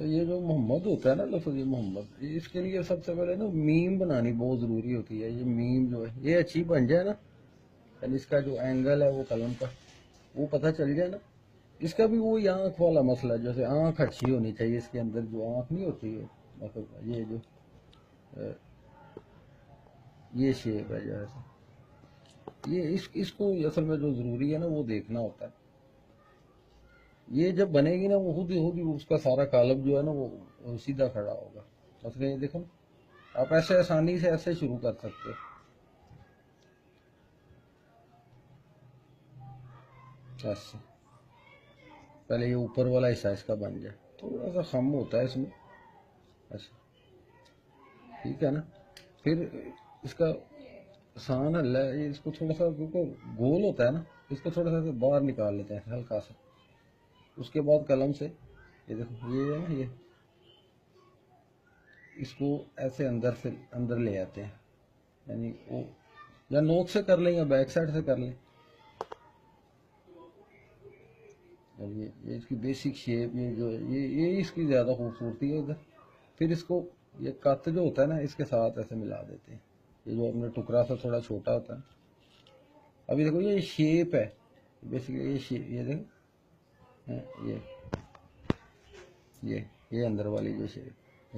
ये जो मोहम्मद होता है ना, लफ्ज़ ये मोहम्मद, इसके लिए सबसे पहले ना मीम बनानी बहुत ज़रूरी होती है। ये मीम जो है ये अच्छी बन जाए ना, यानी इसका जो एंगल है वो कलम का वो पता चल जाए ना। इसका भी वो आँख वाला मसला है, जैसे आँख अच्छी होनी चाहिए इसके अंदर, जो आँख नहीं होती है, मतलब ये जो ये शेप है जैसे, ये इसको असल में जो ज़रूरी है ना वो देखना होता है। ये जब बनेगी ना वो खुद ही उसका सारा कालब जो है ना वो सीधा खड़ा होगा। मतलब ये देखो ना, आप ऐसे आसानी से ऐसे शुरू कर सकते हो। ऐसे पहले ये ऊपर वाला हिस्सा इसका बन जाए, थोड़ा सा खम होता है इसमें। अच्छा, ठीक है ना। फिर इसका आसान हल है, ये इसको थोड़ा सा, क्योंकि गोल होता है ना, इसको थोड़ा सा बाहर निकाल लेते हैं हल्का सा। उसके बाद कलम से ये देखो, ये है ना, ये इसको ऐसे अंदर से अंदर ले आते हैं, यानी वो या नोक से कर लें या बैक साइड से कर लें। अब ये इसकी बेसिक शेप, ये जो है ये इसकी ज़्यादा खूबसूरती है इधर। फिर इसको ये कत जो होता है ना इसके साथ ऐसे मिला देते हैं, ये जो अपना टुकड़ा सा थोड़ा छोटा होता है। अभी देखो ये शेप है बेसिकली, ये शेप, ये देखो ये ये अंदर वाली जो शेप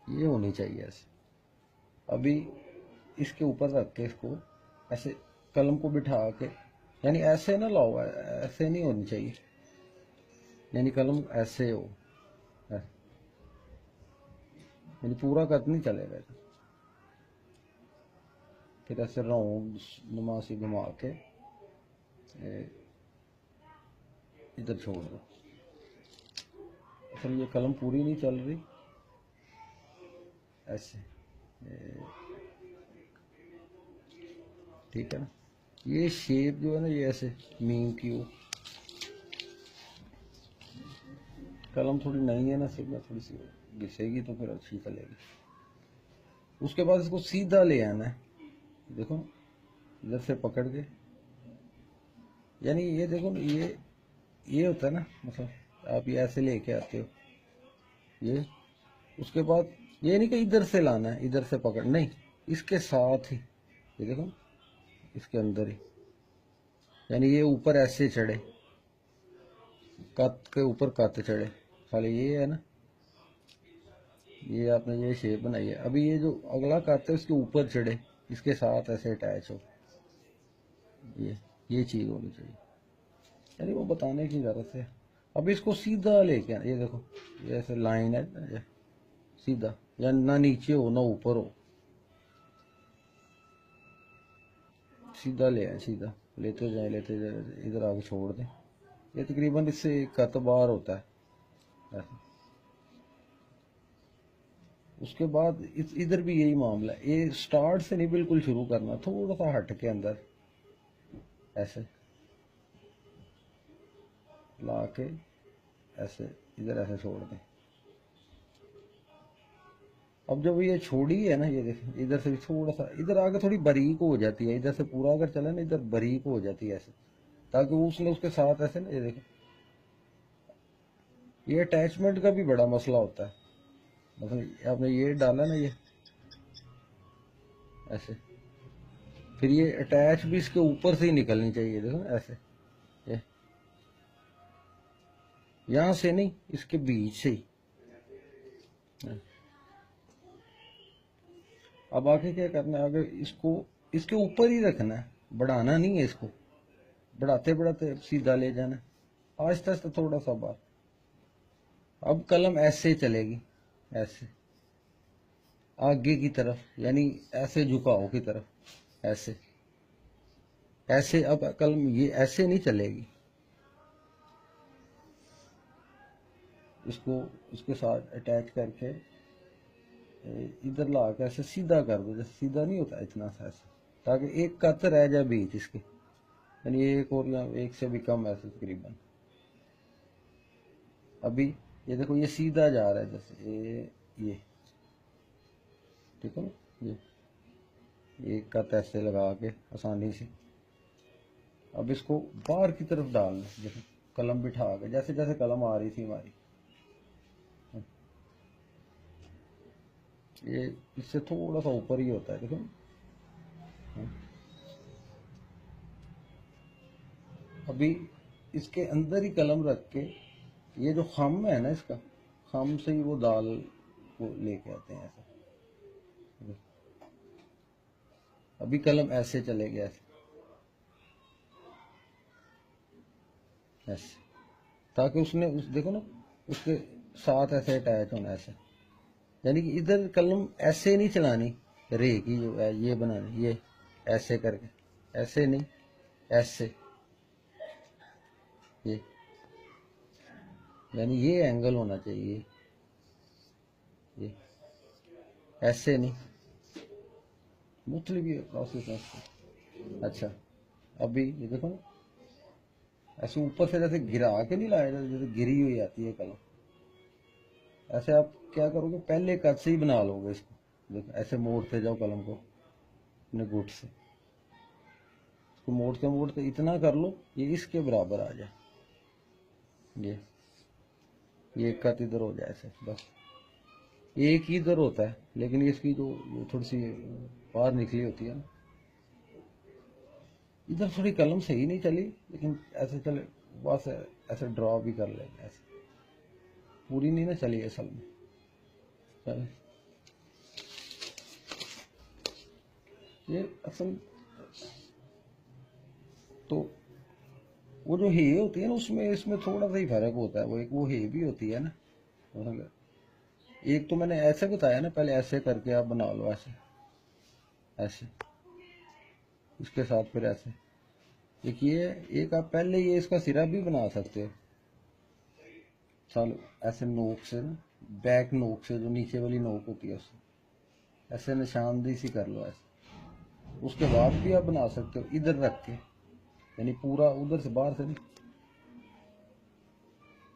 ये होनी चाहिए ऐसे। अभी इसके ऊपर रख के इसको ऐसे कलम को बिठा के, यानी ऐसे ना लाओ, ऐसे नहीं होनी चाहिए, यानी कलम ऐसे हो, यानी पूरा कट नहीं चलेगा। फिर ऐसे राउंड नुमासी घुमा के इधर छोड़ दो। असल ये कलम पूरी नहीं चल रही, ऐसे ठीक है ना। ये शेप जो है ना ये ऐसे मीम की हो, कलम थोड़ी नई है ना, सिर्फ में थोड़ी सी घिसेगी तो फिर अच्छी चलेगी। उसके बाद इसको सीधा ले आना है, देखो इधर से पकड़ के, यानी ये देखो ना, ये होता है ना, मतलब आप ये ऐसे लेके आते हो ये। उसके बाद ये नहीं कि इधर से लाना है, इधर से पकड़ नहीं, इसके साथ ही ये देखो इसके अंदर ही, यानी ये ऊपर ऐसे चढ़े, कत के ऊपर कत चढ़े, खाली ये है ना, ये आपने ये शेप बनाई है। अभी ये जो अगला कत है उसके ऊपर चढ़े, इसके साथ ऐसे अटैच हो, ये चीज़ होनी चाहिए, यानी वो बताने की ज़रूरत है। अब इसको सीधा लेके आना, ये देखो ये ऐसे लाइन है ना, ये सीधा, या ना नीचे हो ना ऊपर हो, सीधा ले आए, सीधा लेते जाए इधर आगे छोड़ दें। ये तकरीबन इससे कत बार होता है ऐसे। उसके बाद इधर भी यही मामला है, ये स्टार्ट से नहीं बिल्कुल शुरू करना, थोड़ा सा हट के अंदर ऐसे ला के ऐसे इधर ऐसे छोड़ दें। अब जब ये छोड़ी है ना, ये देखें इधर से भी थोड़ा सा इधर आगे थोड़ी बारीक हो जाती है, इधर से पूरा अगर चले ना इधर बारीक हो जाती है ऐसे, ताकि उसने उसके साथ ऐसे ना, ये देखें ये अटैचमेंट का भी बड़ा मसला होता है। मतलब आपने ये डाला ना ये ऐसे, फिर ये अटैच भी इसके ऊपर से ही निकलनी चाहिए, देखो ना ऐसे, ये यहाँ से नहीं, इसके बीच से ही। अब आगे क्या करना है, आगे इसको इसके ऊपर ही रखना है, बढ़ाना नहीं है इसको, बढ़ाते बढ़ाते सीधा ले जाना है, आहिस्ता आहिस्ता थोड़ा सा बाहर। अब कलम ऐसे चलेगी, ऐसे आगे की तरफ, यानी ऐसे झुकाव की तरफ, ऐसे ऐसे। अब कलम ये ऐसे नहीं चलेगी, इसको इसके साथ अटैच करके इधर ला के ऐसे सीधा कर दो, जैसे सीधा नहीं होता इतना सा ऐसे, ताकि एक कत रह जाए बीच इसके, यानी एक और या एक से भी कम ऐसे तकरीबन। अभी ये देखो ये सीधा जा रहा है, जैसे ये ठीक है ना, ये कत ऐसे लगा के आसानी से। अब इसको बाहर की तरफ डालना, जैसे कलम बिठा के, जैसे जैसे कलम आ रही थी हमारी, ये इससे थोड़ा सा ऊपर ही होता है, देखो। अभी इसके अंदर ही कलम रख के, ये जो खम है ना, इसका खम से ही वो दाल को लेके आते हैं ऐसा। अभी कलम ऐसे चले गया, ऐसे, ताकि उसने देखो ना, उसके साथ ऐसे अटैच होना, ऐसे। यानी कि इधर कलम ऐसे नहीं चलानी, रे की जो है ये बनानी, ये ऐसे करके, ऐसे नहीं, ऐसे, ये यानी ये एंगल होना चाहिए, ये ऐसे नहीं, मुख्तलिफ भी प्रोसेस है। अच्छा, अभी ये देखो ना, ऐसे ऊपर से जैसे गिरा के नहीं लाया जाता, जैसे गिरी हुई आती है कलम, ऐसे आप क्या करोगे, पहले कट से ही बना लोगे इसको। देखो ऐसे मोड़ते जाओ कलम को अपने गुट से, इसको मोड़ते मोड़ते इतना कर लो ये इसके बराबर आ जाए, ये कट इधर हो जाए ऐसे, बस। एक ही इधर होता है, लेकिन इसकी जो थोड़ी सी बाहर निकली होती है ना, इधर थोड़ी कलम सही नहीं चली, लेकिन ऐसे चले, बस ऐसे ड्रॉ भी कर लेंगे, ऐसे पूरी नहीं ना चली असल में। चले ये असल तो वो जो हे होती है ना, उसमें इसमें थोड़ा सा ही फर्क होता है। वो एक वो हे भी होती है ना, एक तो मैंने ऐसे बताया ना, पहले ऐसे करके आप बना लो, ऐसे ऐसे, इसके साथ फिर ऐसे, एक ये, एक आप पहले ये इसका सिरा भी बना सकते हो। चलो ऐसे नोक से ना, बैक नोक से, जो नीचे वाली नोक होती है उससे ऐसे निशानदी सी कर लो ऐसे। उसके बाद भी आप बना सकते हो इधर रख के, यानी पूरा उधर से बाहर से नहीं,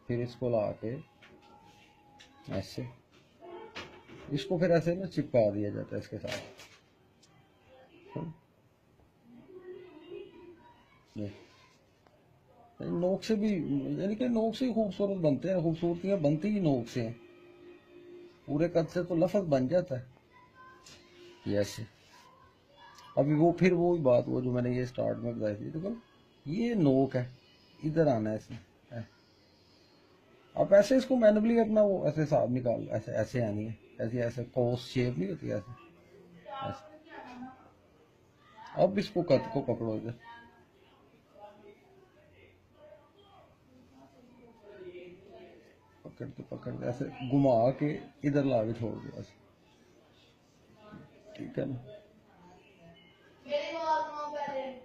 फिर इसको ला के ऐसे, इसको फिर ऐसे ना चिपका दिया जाता है इसके साथ। नोक से भी, यानी कि नोक से ही खूबसूरत बनते हैं, खूबसूरतियां बनती ही नोक से हैं। पूरे कद से तो लफज बन जाता है ये ऐसे। अभी वो फिर वो बात, वो जो मैंने ये स्टार्ट में बताई थी, देखो ये नोक है, इधर आना है इसमें, आप ऐसे इसको मैनुअली अपना वो ऐसे हिसाब निकाल, ऐसे ऐसे आनी है, ऐसे ऐसे कोस शेप नहीं होती ऐसे, ऐसे। अब इसको कद को पकड़ो इधर, पकड़ते ऐसे घुमा के इधर ला के छोड़ दो ऐसे, ठीक है ना।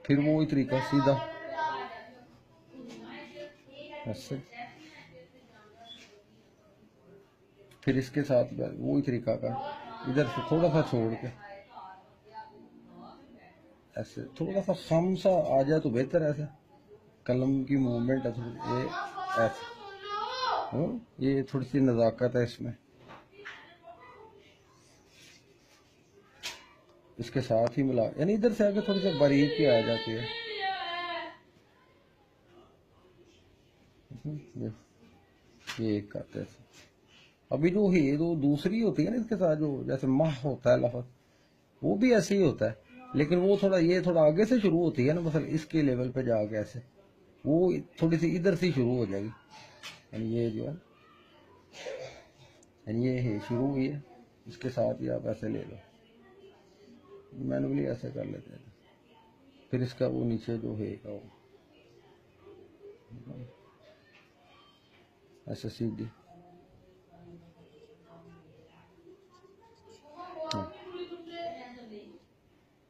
फिर वो ही तरीका सीधा ऐसे, फिर इसके साथ वो ही तरीका का, इधर से थोड़ा सा छोड़ के ऐसे, थोड़ा सा खम सा आ जाए तो बेहतर है। ऐसे कलम की मूवमेंट है थोड़ी, ये ऐसे ये थोड़ी सी नज़ाकत है इसमें, इसके साथ ही मिला, यानी इधर से आके थोड़ी सी बारीक आ जाती है। ये एक आते हैं। अभी जो है जो दूसरी होती है ना इसके साथ, जो जैसे माह होता है लफज, वो भी ऐसे ही होता है, लेकिन वो थोड़ा, ये थोड़ा आगे से शुरू होती है ना, मतलब इसके लेवल पे जाके ऐसे, वो थोड़ी सी इधर से शुरू हो जाएगी। यानी ये जो है, यानी ये है शुरू हुई है, इसके साथ ही आप ऐसे ले लो, मैनुअली ऐसे कर लेते हैं। फिर इसका वो नीचे जो है वो ऐसे सीधी,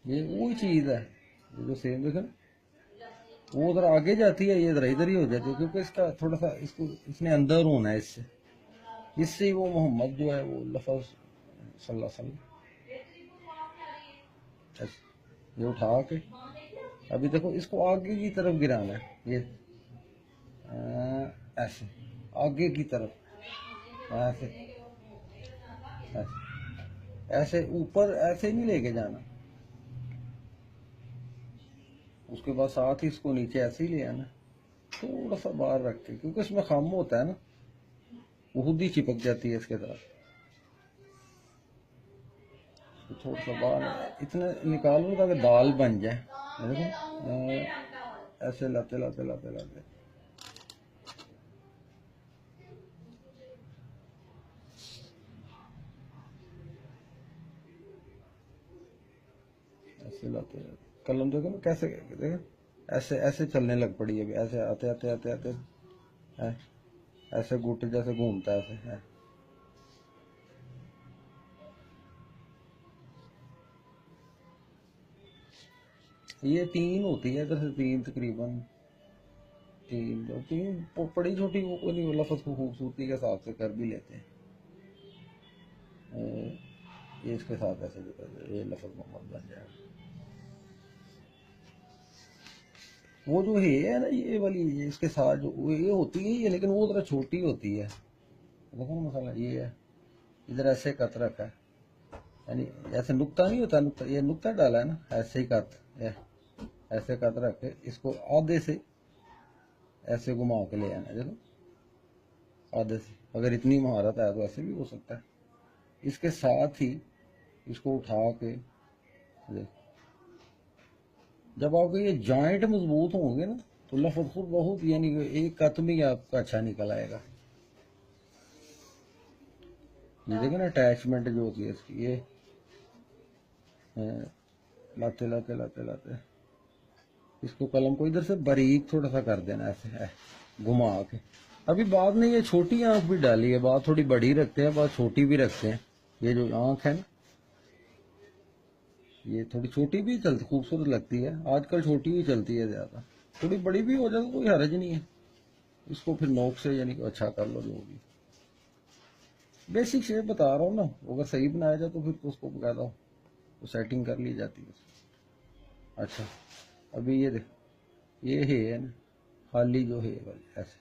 ये वही चीज़ है जो सेम देखो, वो उधर आगे जाती है, ये इधर ही हो जाती है, क्योंकि इसका थोड़ा सा इसको इसने अंदर होना है, इससे ही वो मोहम्मद जो है वो लफज सल्लल्लाहु अलैहि वसल्लम, ये उठा के, अभी देखो इसको आगे की तरफ गिराना है, ये ऐसे आगे की तरफ, ऐसे ऐसे, ऐसे ऊपर ऐसे नहीं लेके जाना, उसके बाद साथ ही इसको नीचे ऐसे ही ले आना, थोड़ा सा बाहर रख के, क्योंकि इसमें खम होता है ना, वो खुद ही चिपक जाती है इसके साथ। तो थोड़ा सा बाहर इतना निकालो ताकि दाल बन जाए। ये देखो ऐसे लाते लाते लाते लाते ऐसे लाते लाते कलम देखो ना कैसे, देखो ऐसे ऐसे चलने लग पड़ी अभी, ऐसे आते आते आते आते है, ऐसे गुट जैसे घूमता है ऐसे है। ये 3 होती है इधर से, 3 तकरीबन, 3 बड़ी छोटी वो नहीं, लफ्ज़ को खूबसूरती के हिसाब से कर भी लेते हैं। ये इसके साथ ऐसे ये लफ्ज़ मोहम्मद बन जाएगा। वो जो है ना ये वाली, ये इसके साथ जो ये होती है ये, लेकिन वो जरा छोटी होती है। देखो ना मसाला ये है, इधर ऐसे कत रखा है, यानी ऐसे नुक्ता नहीं होता, नुक्ता ये नुक्ता डाला है ना, ऐसे ही कत ऐसे कत रख के इसको आधे से ऐसे घुमा के ले आना। देखो आधे से, अगर इतनी महारत है तो ऐसे भी हो सकता है। इसके साथ ही इसको उठा के देखो, जब आपके ये जॉइंट मजबूत होंगे ना तो लफ्ज़ खुद बहुत, यानी एक कत में ही आपका अच्छा निकल आएगा। ये देखो ना अटैचमेंट जो होती है इसकी, ये लाते लाते लाते लाते इसको कलम को इधर से बारीक थोड़ा सा कर देना ऐसे है, घुमा के। अभी बाद में ये छोटी आंख भी डाली है, बाद थोड़ी बड़ी रखते हैं, बाद छोटी भी रखते हैं। ये जो आंख है ना ये थोड़ी छोटी भी चलती, खूबसूरत लगती है, आजकल छोटी ही चलती है ज्यादा, थोड़ी बड़ी भी हो जाए तो कोई हर्ज नहीं है। इसको फिर नोक से यानी कि अच्छा कर लो, जो भी बेसिक शेप बता रहा हूँ ना, अगर सही बनाया जाए तो फिर तो उसको बकायदा तो सेटिंग कर ली जाती है। अच्छा अभी ये देख, ये है ना खाली जो है वाली ऐसे,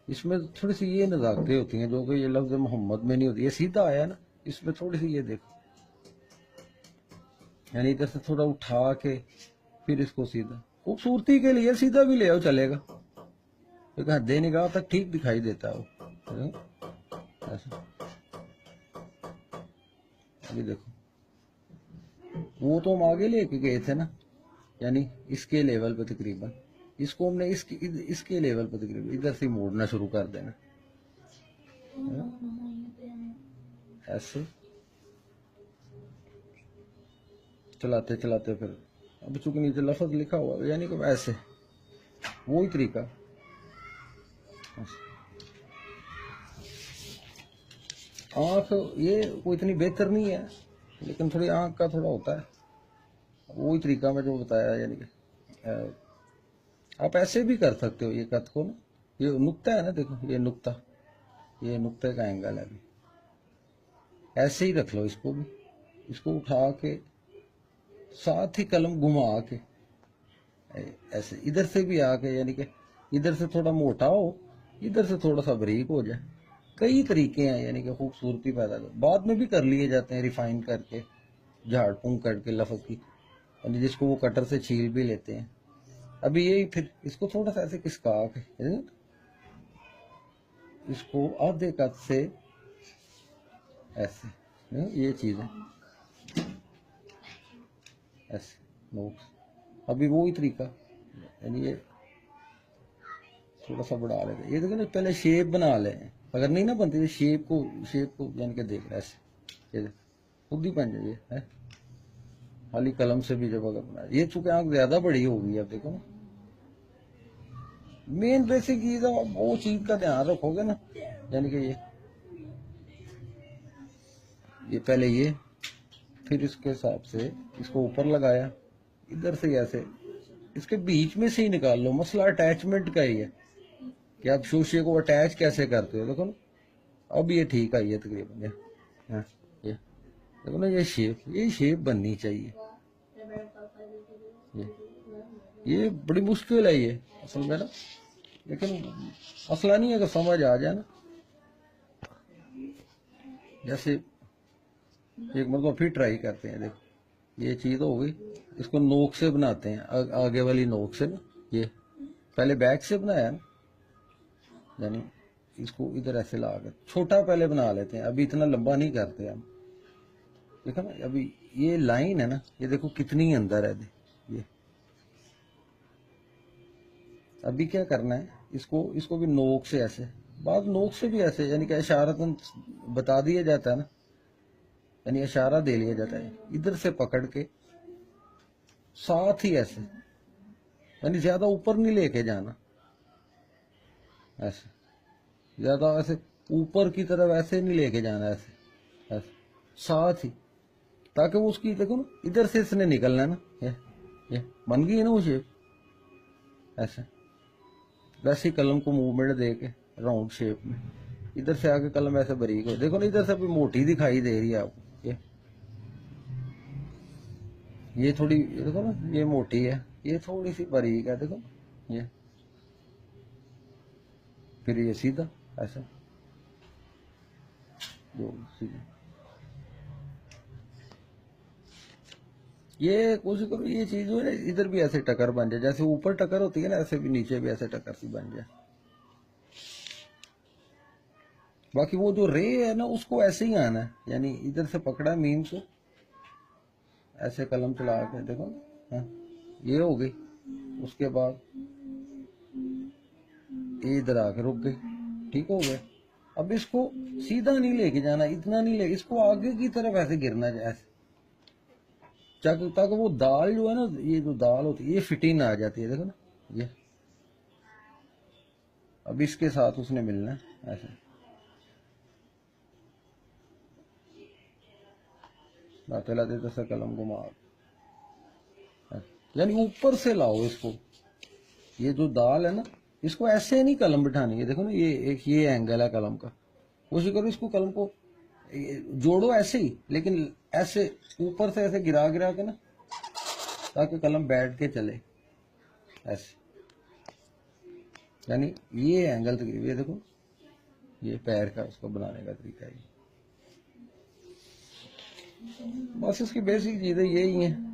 इसमें थोड़ी सी ये नजाकतें होती हैं जो कि ये लफ्ज़ मोहम्मद में नहीं होती। ये सीधा आया ना, इसमें थोड़ी सी ये देखो, यानी इधर से थोड़ा उठा के फिर इसको सीधा, खूबसूरती के लिए सीधा भी ले आओ चलेगा, क्योंकि हद्दे निगाह तक ठीक दिखाई देता है वो ऐसा। अभी देखो वो तो हम आगे लेके गए थे ना, यानी इसके लेवल पे तकरीबन, इसको हमने इसके लेवल पे तकरीबन इधर से मोड़ना शुरू कर देना ऐसे, चलाते चलाते फिर अब चूंकि नीचे लफ्ज़ लिखा हुआ यानी कि ऐसे, वो ही तरीका। आँख ये कोई इतनी बेहतर नहीं है, लेकिन थोड़ी आँख का थोड़ा होता है, वो ही तरीका मैं जो बताया। यानी कि आप ऐसे भी कर सकते हो, ये कत को ना, ये नुक्ता है ना, देखो ये नुक्ता, ये नुक्ते का एंगल है, अभी ऐसे ही रख लो इसको भी, इसको उठा के साथ ही कलम घुमा के ऐसे इधर से भी आके, यानी कि इधर से थोड़ा मोटा हो, इधर से थोड़ा सा बारीक हो जाए। कई तरीके हैं यानी कि खूबसूरती पैदा कर, बाद में भी कर लिए जाते हैं रिफाइन करके, झाड़ फूंक करके लफ्ज़ की, यानी जिसको वो कटर से छील भी लेते हैं। अभी यही फिर इसको थोड़ा सा ऐसे किसका के इसको आधे कट से ऐसे, ये चीज़ है ऐसे नोट्स। अभी वो ही तरीका, यानी ये थोड़ा सा बढ़ा लेते, ये देखो ना पहले शेप बना लें, अगर नहीं ना बनती शेप को यानी कि देख रहा है ऐसे, ये खुद ही बन जाइए है, खाली कलम से भी जब अगर बना, ये चूंकि आँख ज्यादा बड़ी होगी, अब देखो ना मेन बेसिक चीज है, वो चीज का ध्यान रखोगे ना, यानी कि ये पहले ये, फिर इसके हिसाब से इसको ऊपर लगाया, इधर से ऐसे इसके बीच में से ही निकाल लो। मसला अटैचमेंट का ही है कि आप शोशे को अटैच कैसे करते हो। देखो ना अब ये ठीक आई है तकरीबन, ये देखो ना, ये शेप बननी चाहिए। ये बड़ी मुश्किल है ये असल में ना, लेकिन मसला नहीं है अगर समझ आ जाए ना। जैसे एक मतलब फिर ट्राई करते हैं, देखो ये चीज़ हो गई, इसको नोक से बनाते हैं, आगे वाली नोक से ना, ये पहले बैक से बनाया ना, यानी इसको इधर ऐसे ला कर छोटा पहले बना लेते हैं, अभी इतना लंबा नहीं करते हम। देखो ना, अभी ये लाइन है ना, ये देखो कितनी अंदर है ये। अभी क्या करना है, इसको भी नोक से ऐसे, बाद नोक से भी ऐसे, यानी कि इशारतन बता दिया जाता है ना, यानी इशारा दे लिया जाता है, इधर से पकड़ के साथ ही ऐसे, यानी ज्यादा ऊपर नहीं लेके जाना, ऐसे ज्यादा ऐसे ऊपर की तरफ ऐसे नहीं लेके जाना, ऐसे ऐसे साथ ही, ताकि वो उसकी देखो ना, इधर से इसने निकलना है ना, ये बन गई है ना वो शेप, ऐसे वैसे ही कलम को मूवमेंट दे के राउंड शेप में, इधर से आके कलम ऐसे बारीक हो, देखो ना इधर से भी मोटी दिखाई दे रही है आपको, ये थोड़ी, ये देखो ना, ये मोटी है, ये थोड़ी सी बारीक है, देखो ये, फिर ये सीधा ऐसा, जो सीधा, ये कोशिश करो ये चीज जो है इधर भी ऐसे टक्कर बन जाए, जैसे ऊपर टक्कर होती है ना, ऐसे भी नीचे भी ऐसे टक्कर सी बन जाए। बाकी वो जो रे है ना, उसको ऐसे ही आना है, यानी इधर से पकड़ा मीम से, ऐसे कलम चला के देखो, हाँ ये हो गई, उसके बाद ये इधर आके रुक गई, ठीक हो गया। अब इसको सीधा नहीं लेके जाना, इतना नहीं ले, इसको आगे की तरफ ऐसे गिरना चाहिए, ऐसे ताकि वो दाल जो है ना, ये जो दाल होती है ये फिटिंग आ जाती है, देखो ना ये। अब इसके साथ उसने मिलना है ऐसे, लाते लाते दस कलम को मार, यानी ऊपर से लाओ इसको, ये जो दाल है ना, इसको ऐसे नहीं कलम बिठानी है, देखो ना ये एक ये एंगल है कलम का, कोशिश करो इसको कलम को जोड़ो ऐसे ही, लेकिन ऐसे ऊपर से ऐसे गिरा गिरा के ना, ताकि कलम बैठ के चले ऐसे, यानी ये एंगल तकरीब, ये देखो ये पैर का उसको बनाने का तरीका है। बस इसकी बेसिक चीजें यही हैं।